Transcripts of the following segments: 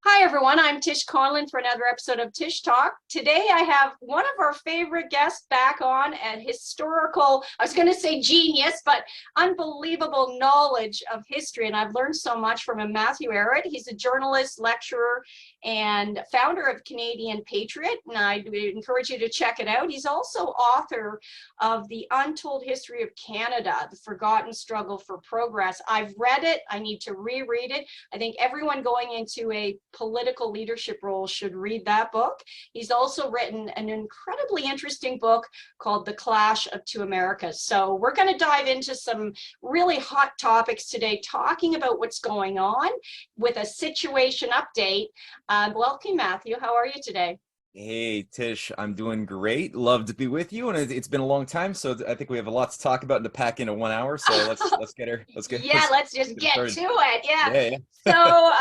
Hi, everyone. I'm Tish Conlon for another episode of Tish Talk. Today, I have one of our favorite guests back on, and historical, I was going to say genius, but unbelievable knowledge of history. And I've learned so much from him, Matthew Arrett. He's a journalist, lecturer, and founder of Canadian Patriot. And I encourage you to check it out. He's also author of The Untold History of Canada, The Forgotten Struggle for Progress. I've read it. I need to reread it. I think everyone going into a political leadership role should read that book. He's also written an incredibly interesting book called The Clash of Two Americas. So we're going to dive into some really hot topics today, talking about what's going on with a situation update. Welcome, Matthew. How are you today? Hey Tish, I'm doing great. Love to be with you, and it's been a long time, so I think we have a lot to talk about and to pack into 1 hour. So let's get her. Yeah, let's just Get it get started. to it. Yeah. Yeah, So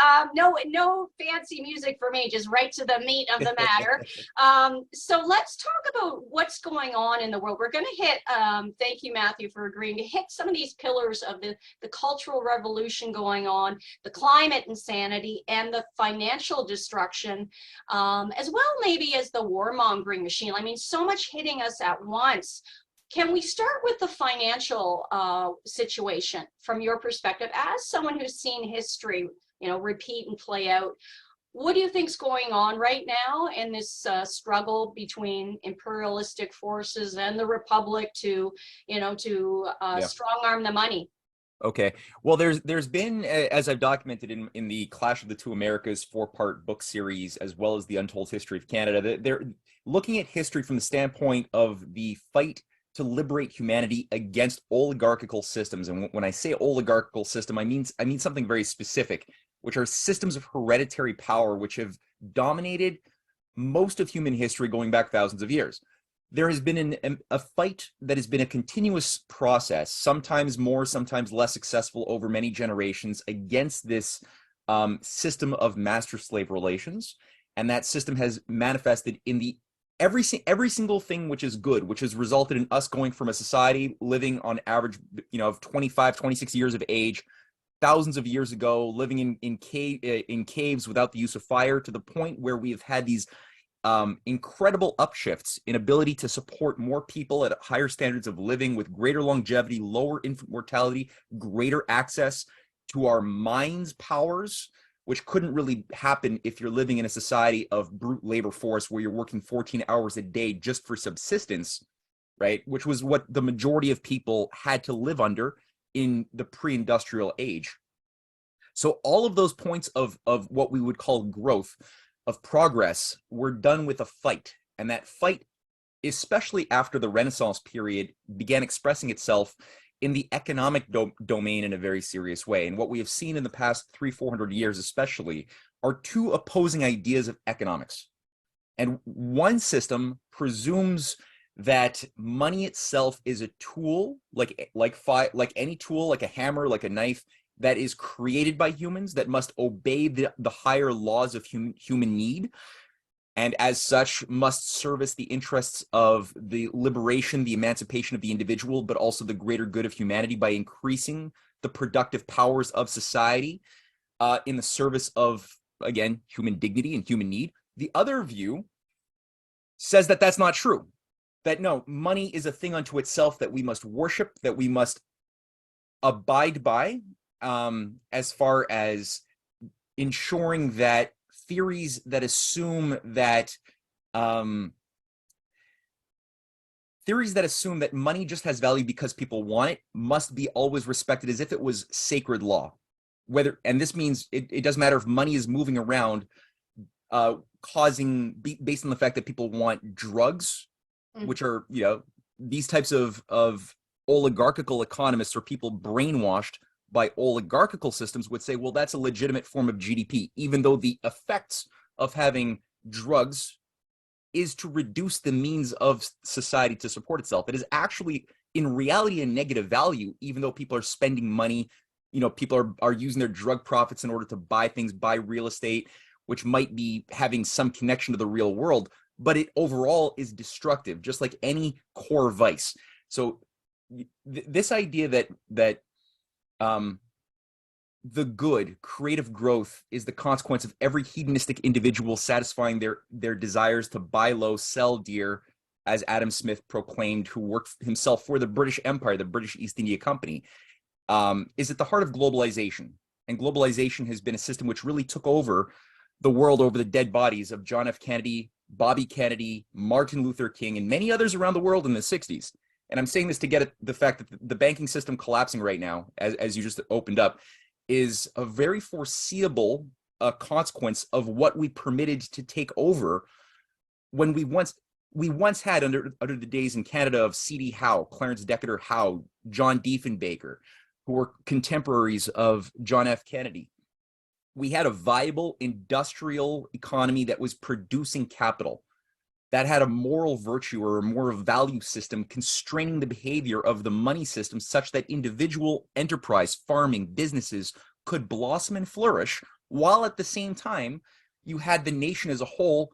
no fancy music for me, just right to the meat of the matter. So let's talk about what's going on in the world. We're going to hit. Thank you, Matthew, for agreeing to hit some of these pillars of the cultural revolution going on, the climate insanity, and the financial destruction, as well maybe as the warmongering machine. I mean, so much hitting us at once. Can we start with the financial situation from your perspective, as someone who's seen history, repeat and play out? What do you think's going on right now in this struggle between imperialistic forces and the republic to yeah. strong arm the money? Okay. Well, there's been, as I've documented in the Clash of the Two Americas 4-part book series, as well as the Untold History of Canada, they're looking at history from the standpoint of the fight to liberate humanity against oligarchical systems. And when I say oligarchical system, I mean something very specific, which are systems of hereditary power which have dominated most of human history going back thousands of years. There has been a fight that has been a continuous process, sometimes more, sometimes less successful over many generations, against this system of master-slave relations. And that system has manifested in the every single thing which is good, which has resulted in us going from a society living on average, of 25, 26 years of age, thousands of years ago, living in caves without the use of fire, to the point where we have had these incredible upshifts in ability to support more people at higher standards of living, with greater longevity, lower infant mortality, greater access to our minds' powers, which couldn't really happen if you're living in a society of brute labor force where you're working 14 hours a day just for subsistence, right? Which was what the majority of people had to live under in the pre-industrial age. So all of those points of what we would call growth, of progress, were done with a fight. And that fight, especially after the Renaissance period, began expressing itself in the economic domain in a very serious way. And what we have seen in the past 300-400 years especially are two opposing ideas of economics. And one system presumes that money itself is a tool, like any tool, like a hammer, like a knife, that is created by humans, that must obey the higher laws of human need, and as such must service the interests of the liberation, the emancipation of the individual, but also the greater good of humanity by increasing the productive powers of society in the service of, again, human dignity and human need. The other view says that that's not true, that no, money is a thing unto itself that we must worship, that we must abide by, as far as ensuring that theories that assume that money just has value because people want it must be always respected as if it was sacred law. And this means it doesn't matter if money is moving around, based on the fact that people want drugs, which are, these types of oligarchical economists, or people brainwashed by oligarchical systems, would say, well, that's a legitimate form of GDP, even though the effects of having drugs is to reduce the means of society to support itself. It is actually, in reality, a negative value, even though people are spending money. People are using their drug profits in order to buy things, buy real estate, which might be having some connection to the real world, but it overall is destructive, just like any core vice. So this idea that the good creative growth is the consequence of every hedonistic individual satisfying their desires to buy low, sell dear, as Adam Smith proclaimed, who worked himself for the British Empire, the British East India Company, is at the heart of globalization. And globalization has been a system which really took over the world over the dead bodies of John F. Kennedy, Bobby Kennedy, Martin Luther King, and many others around the world in the 60s. And I'm saying this to get at the fact that the banking system collapsing right now, as you just opened up, is a very foreseeable consequence of what we permitted to take over when we once had under the days in Canada of C.D. Howe, Clarence Decatur Howe, John Diefenbaker, who were contemporaries of John F. Kennedy. We had a viable industrial economy that was producing capital, that had a moral virtue or a moral value system constraining the behavior of the money system such that individual enterprise, farming, businesses could blossom and flourish, while at the same time you had the nation as a whole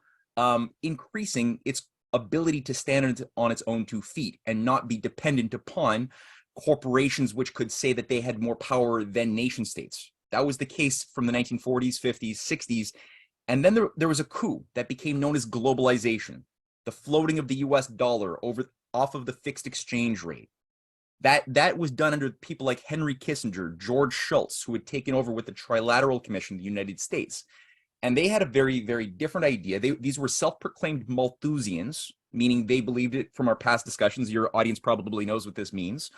increasing its ability to stand on its own 2 feet and not be dependent upon corporations which could say that they had more power than nation states. That was the case from the 1940s, 50s, 60s. And then there was a coup that became known as globalization, the floating of the US dollar off of the fixed exchange rate. That was done under people like Henry Kissinger, George Shultz, who had taken over with the Trilateral Commission of the United States. And they had a very, very different idea. These were self-proclaimed Malthusians, meaning they believed it from our past discussions. Your audience probably knows what this means.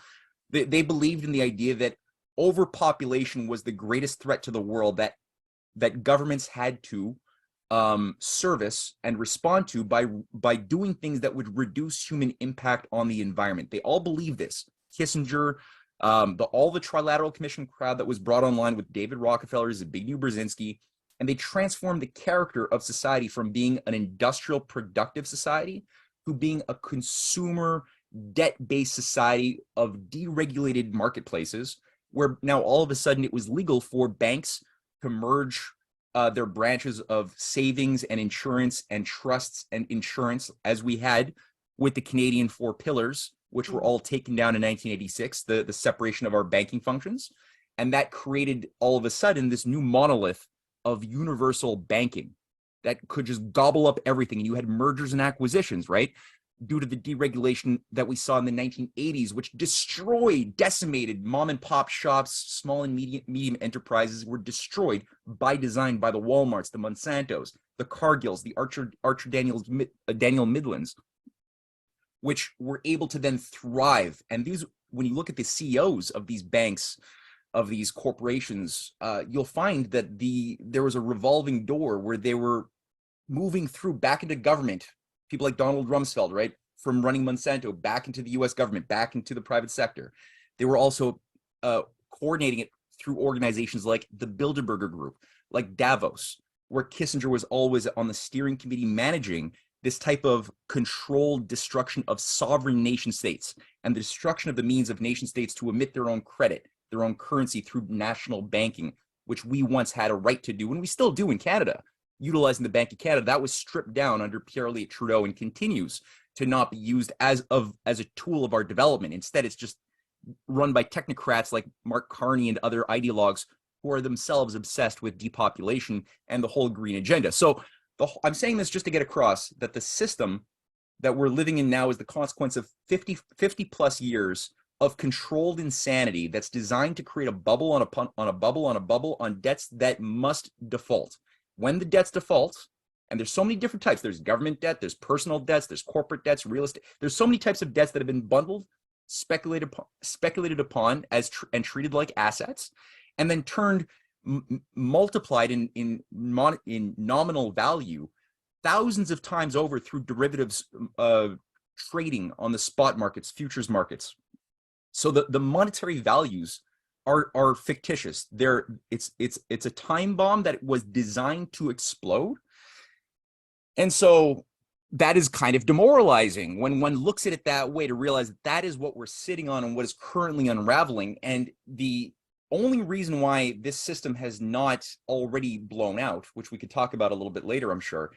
They believed in the idea that overpopulation was the greatest threat to the world that governments had to service and respond to by doing things that would reduce human impact on the environment. They all believe this. Kissinger, all the Trilateral Commission crowd that was brought online with David Rockefeller, Zbigniew Brzezinski, and they transformed the character of society from being an industrial productive society to being a consumer debt-based society of deregulated marketplaces, where now all of a sudden it was legal for banks to merge their branches of savings and insurance and trusts and insurance, as we had with the Canadian 4 pillars, which were all taken down in 1986, the separation of our banking functions. And that created all of a sudden this new monolith of universal banking that could just gobble up everything. And you had mergers and acquisitions, right? Due to the deregulation that we saw in the 1980s, which decimated mom and pop shops, small and medium enterprises were destroyed by design by the Walmarts, the Monsantos, the Cargills, the Archer Daniel Midlands, which were able to then thrive. And these, when you look at the CEOs of these banks, of these corporations, you'll find that there was a revolving door where they were moving through back into government. People like Donald Rumsfeld, right, from running Monsanto back into the US government, back into the private sector. They were also coordinating it through organizations like the Bilderberger Group, like Davos, where Kissinger was always on the steering committee managing this type of controlled destruction of sovereign nation states and the destruction of the means of nation states to emit their own credit, their own currency through national banking, which we once had a right to do, and we still do in Canada, utilizing the Bank of Canada. That was stripped down under Pierre Elliott Trudeau and continues to not be used as a tool of our development. Instead, it's just run by technocrats like Mark Carney and other ideologues who are themselves obsessed with depopulation and the whole green agenda. So I'm saying this just to get across that the system that we're living in now is the consequence of 50 plus years of controlled insanity that's designed to create a bubble on a bubble on a bubble on debts that must default. When the debts default, and there's so many different types, there's government debt, there's personal debts, there's corporate debts, real estate, there's so many types of debts that have been bundled, speculated upon and treated like assets, and then turned multiplied in nominal value thousands of times over through derivatives trading on the spot markets, futures markets. So the monetary values are fictitious. It's a time bomb that was designed to explode. And so that is kind of demoralizing when one looks at it that way, to realize that is what we're sitting on and what is currently unraveling. And the only reason why this system has not already blown out, which we could talk about a little bit later, I'm sure,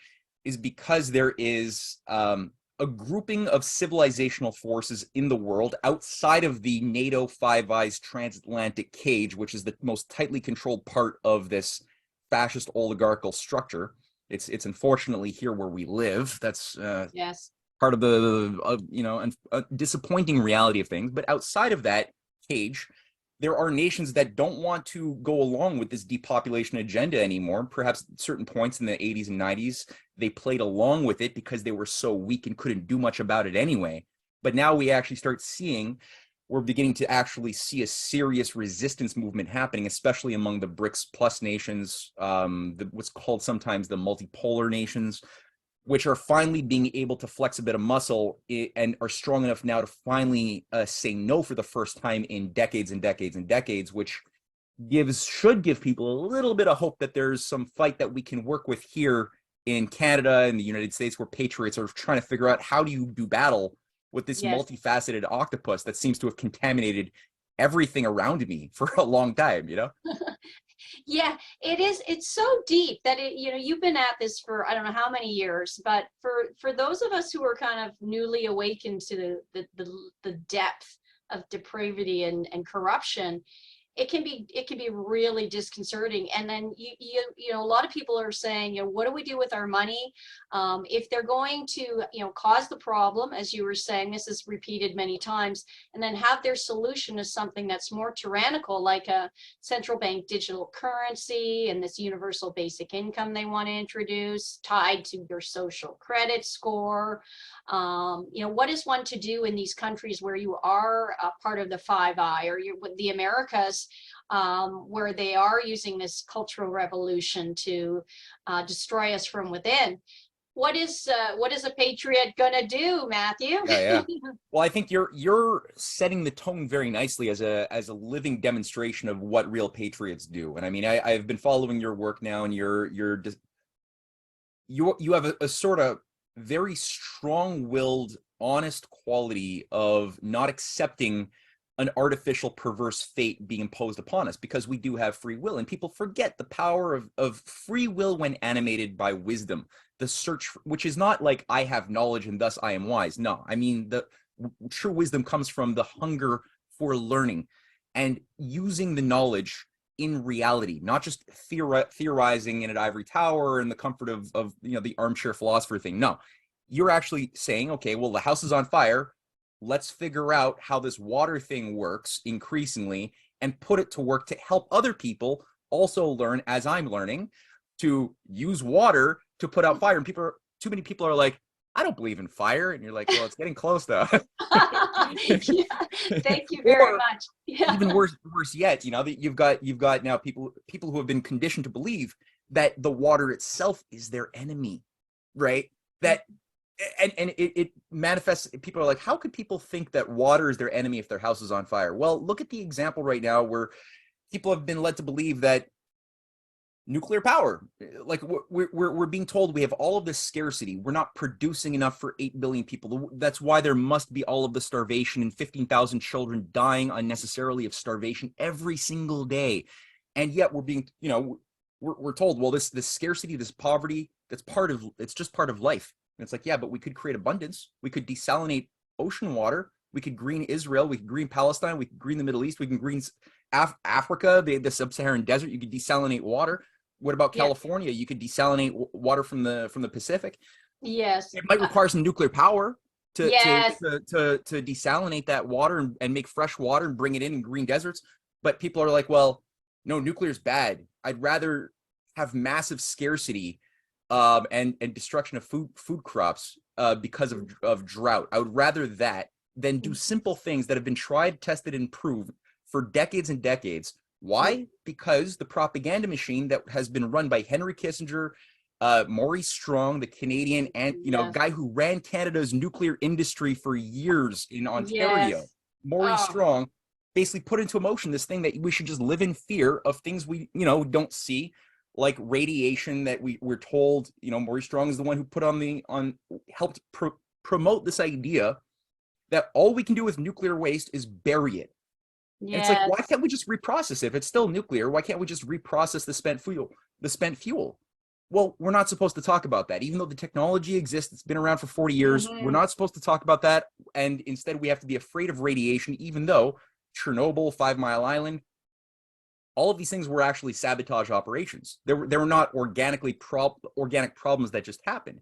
is because there is a a grouping of civilizational forces in the world outside of the NATO Five Eyes transatlantic cage, which is the most tightly controlled part of this fascist oligarchical structure. It's unfortunately here where we live. That's Yes. part of the disappointing reality of things. But outside of that cage, there are nations that don't want to go along with this depopulation agenda anymore. Perhaps at certain points in the 80s and 90s, they played along with it because they were so weak and couldn't do much about it anyway. But now we actually start seeing, we're beginning to actually see a serious resistance movement happening, especially among the BRICS plus nations, what's called sometimes the multipolar nations, which are finally being able to flex a bit of muscle and are strong enough now to finally say no for the first time in decades and decades and decades, which should give people a little bit of hope that there's some fight that we can work with here in Canada and the United States, where patriots are trying to figure out how do you do battle with this Yes. multifaceted octopus that seems to have contaminated everything around me for a long time, you know? Yeah, it is. It's so deep that you've been at this for I don't know how many years, but for those of us who are kind of newly awakened to the depth of depravity and corruption, it can be really disconcerting. And then a lot of people are saying, what do we do with our money if they're going to cause the problem, as you were saying, this is repeated many times, and then have their solution as something that's more tyrannical, like a central bank digital currency and this universal basic income they want to introduce tied to your social credit score. What is one to do in these countries where you are a part of the Five Eye, or the Americas, where they are using this cultural revolution to destroy us from within? What is a patriot gonna do, Matthew? Yeah. Well, I think you're setting the tone very nicely as a living demonstration of what real patriots do. And I mean, I've been following your work now, and you have a sort of very strong-willed, honest quality of not accepting an artificial, perverse fate being imposed upon us, because we do have free will, and people forget the power of free will when animated by wisdom. The search, which is not like I have knowledge and thus I am wise. No, I mean the true wisdom comes from the hunger for learning and using the knowledge in reality, not just theorizing in an ivory tower in the comfort of the armchair philosopher thing. No, you're actually saying, okay, well, the house is on fire. Let's figure out how this water thing works increasingly and put it to work to help other people also learn, as I'm learning, to use water to put out fire. And too many people are like, I don't believe in fire. And you're like, well, it's getting close though. Yeah, thank you very much. Yeah. Even worse yet, that you've got now people who have been conditioned to believe that the water itself is their enemy, right? That and it manifests. People are like, how could people think that water is their enemy if their house is on fire? Well, look at the example right now where people have been led to believe that nuclear power, like we're being told we have all of this scarcity, we're not producing enough for 8 billion people. That's why there must be all of the starvation and 15,000 children dying unnecessarily of starvation every single day. And yet we're being, we're told, well, this scarcity, this poverty, it's just part of life. And it's like, yeah, but we could create abundance. We could desalinate ocean water. We could green Israel. We could green Palestine. We could green the Middle East. We can green Africa, the sub-Saharan desert. You could desalinate water. What about California? You could desalinate water from the Pacific. Yes. It might require some nuclear power to desalinate that water and make fresh water and bring it in green deserts. But people are like, well, no, nuclear is bad. I'd rather have massive scarcity and destruction of food crops because of drought. I would rather that than do simple things that have been tried, tested, and proved for decades and decades. Why? Because the propaganda machine that has been run by Henry Kissinger, Maurice Strong, the Canadian, and guy who ran Canada's nuclear industry for years in Ontario, Maurice Strong, basically put into motion this thing that we should just live in fear of things we don't see, like radiation that we're told. Maurice Strong is the one who put helped promote this idea that all we can do with nuclear waste is bury it. Yes. It's like, why can't we just reprocess it? If it's still nuclear, why can't we just reprocess the spent fuel? Well, we're not supposed to talk about that. Even though the technology exists, it's been around for 40 years, we're not supposed to talk about that. And instead, we have to be afraid of radiation, even though Chernobyl, 5 Mile Island, all of these things were actually sabotage operations. They were not organic problems that just happened.